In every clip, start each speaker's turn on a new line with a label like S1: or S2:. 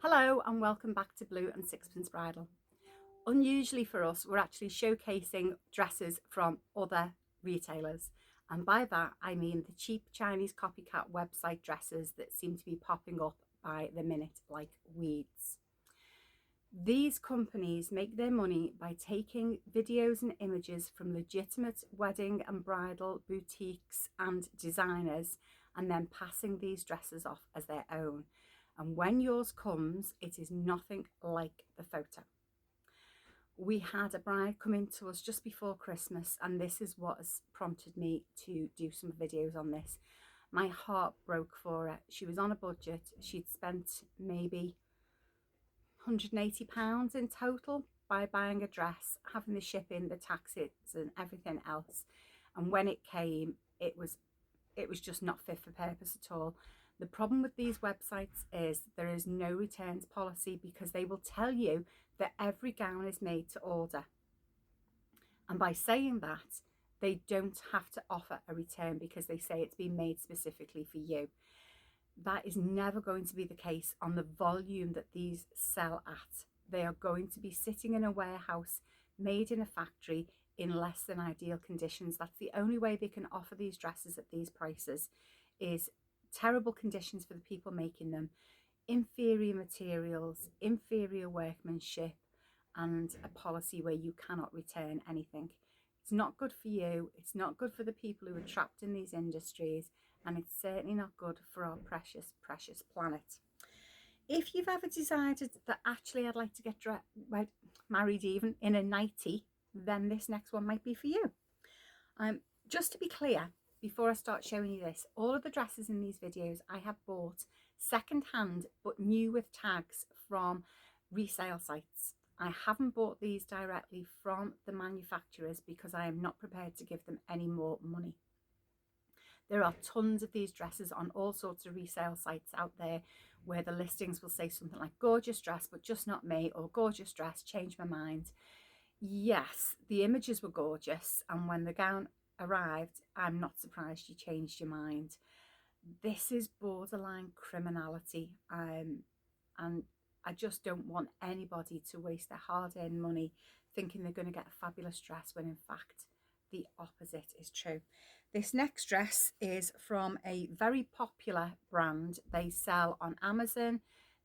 S1: Hello and welcome back to Blue and Sixpence Bridal. Unusually for us, we're actually showcasing dresses from other retailers. And by that, I mean the cheap Chinese copycat website dresses that seem to be popping up by the minute like weeds. These companies make their money by taking videos and images from legitimate wedding and bridal boutiques and designers and then passing these dresses off as their own. And when yours comes, it is nothing like the photo. We had a bride come in to us just before Christmas, and this is what has prompted me to do some videos on this. My heart broke for her. She was on a budget. She'd spent maybe £180 in total by buying a dress, having the shipping, the taxes and everything else. And when it came, it was just not fit for purpose at all. The problem with these websites is there is no returns policy because they will tell you that every gown is made to order. And by saying that, they don't have to offer a return because they say it's been made specifically for you. That is never going to be the case on the volume that these sell at. They are going to be sitting in a warehouse made in a factory in less than ideal conditions. That's the only way they can offer these dresses at these prices, is terrible conditions for the people making them, inferior materials, inferior workmanship, and a policy where you cannot return anything. It's not good for you, it's not good for the people who are trapped in these industries, and it's certainly not good for our precious, precious planet. If you've ever decided that actually I'd like to get married even in a nightie, then this next one might be for you. Just to be clear, before I start showing you this, all of the dresses in these videos I have bought second hand but new with tags from resale sites. I haven't bought these directly from the manufacturers because I am not prepared to give them any more money. There are tons of these dresses on all sorts of resale sites out there where the listings will say something like gorgeous dress but just not me, or gorgeous dress, changed my mind. Yes, the images were gorgeous, and when the gown arrived, I'm not surprised you changed your mind. This is borderline criminality, and I just don't want anybody to waste their hard-earned money thinking they're going to get a fabulous dress when in fact the opposite is true. This next dress is from a very popular brand. They sell on Amazon,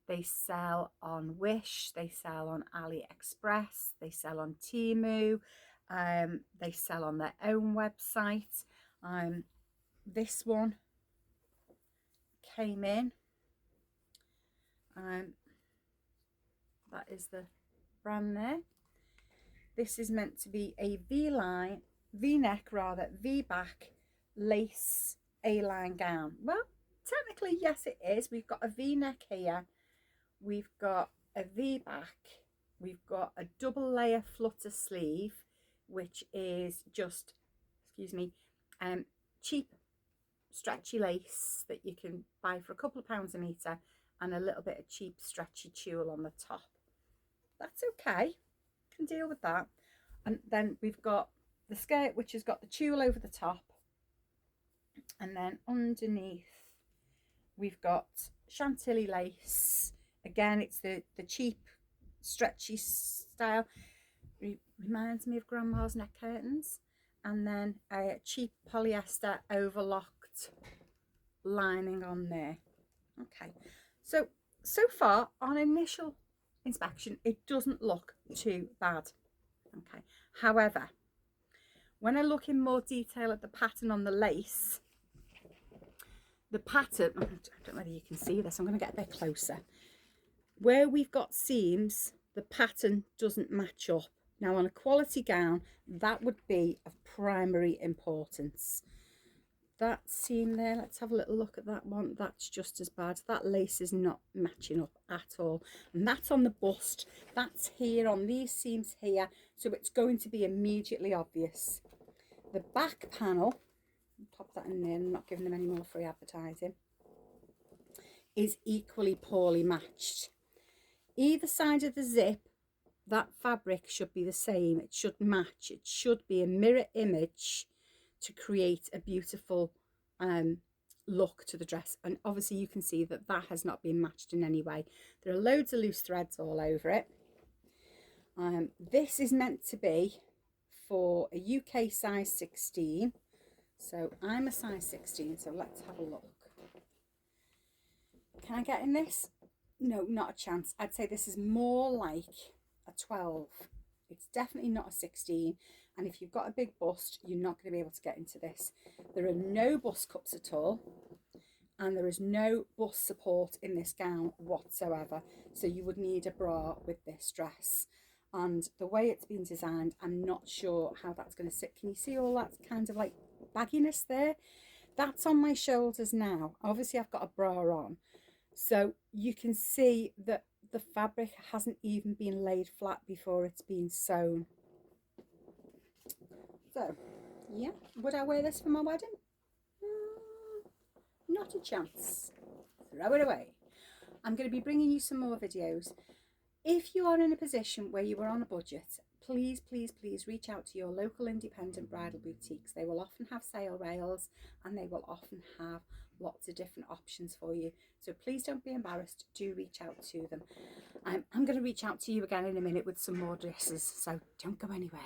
S1: they sell on Wish, they sell on AliExpress, they sell on Temu, they sell on their own website. This one came in. That is the brand there. This is meant to be a V-line, V-neck rather, V-back lace A-line gown. Well, technically, yes, it is. We've got a V-neck here. We've got a V-back. We've got a double layer flutter sleeve, which is just, cheap stretchy lace that you can buy for a couple of pounds a metre, and a little bit of cheap stretchy tulle on the top. That's okay, can deal with that. And then we've got the skirt, which has got the tulle over the top, and then underneath we've got chantilly lace. Again, it's the cheap stretchy style. Reminds me of grandma's neck curtains. And then a cheap polyester overlocked lining on there. Okay, so far on initial inspection it doesn't look too bad. Okay, however, when I look in more detail at the pattern on the lace, the pattern, I don't know whether you can see this, I'm going to get a bit closer. Where we've got seams, the pattern doesn't match up. Now on a quality gown, that would be of primary importance. That seam there, let's have a little look at that one. That's just as bad. That lace is not matching up at all. And that's on the bust. That's here on these seams here. So it's going to be immediately obvious. The back panel, pop that in there, I'm not giving them any more free advertising, is equally poorly matched. Either side of the zip, that fabric should be the same. It should match. It should be a mirror image to create a beautiful look to the dress, and obviously you can see that that has not been matched in any way. There are loads of loose threads all over it. This is meant to be for a UK size 16, so I'm a size 16, so let's have a look. Can I get in this? No, not a chance. I'd say this is more like a 12. It's definitely not a 16, and if you've got a big bust, you're not going to be able to get into this. There are no bust cups at all, and there is no bust support in this gown whatsoever, so you would need a bra with this dress. And the way it's been designed, I'm not sure how that's going to sit. Can you see all that kind of like bagginess there? That's on my shoulders now. Obviously I've got a bra on, so you can see that the fabric hasn't even been laid flat before it's been sewn. So yeah, would I wear this for my wedding? Not a chance. Throw it away. I'm going to be bringing you some more videos. If you are in a position where you are on a budget, please, please, please reach out to your local independent bridal boutiques. They will often have sale rails, and they will often have lots of different options for you. So please don't be embarrassed. Do reach out to them. I'm going to reach out to you again in a minute with some more dresses, so don't go anywhere.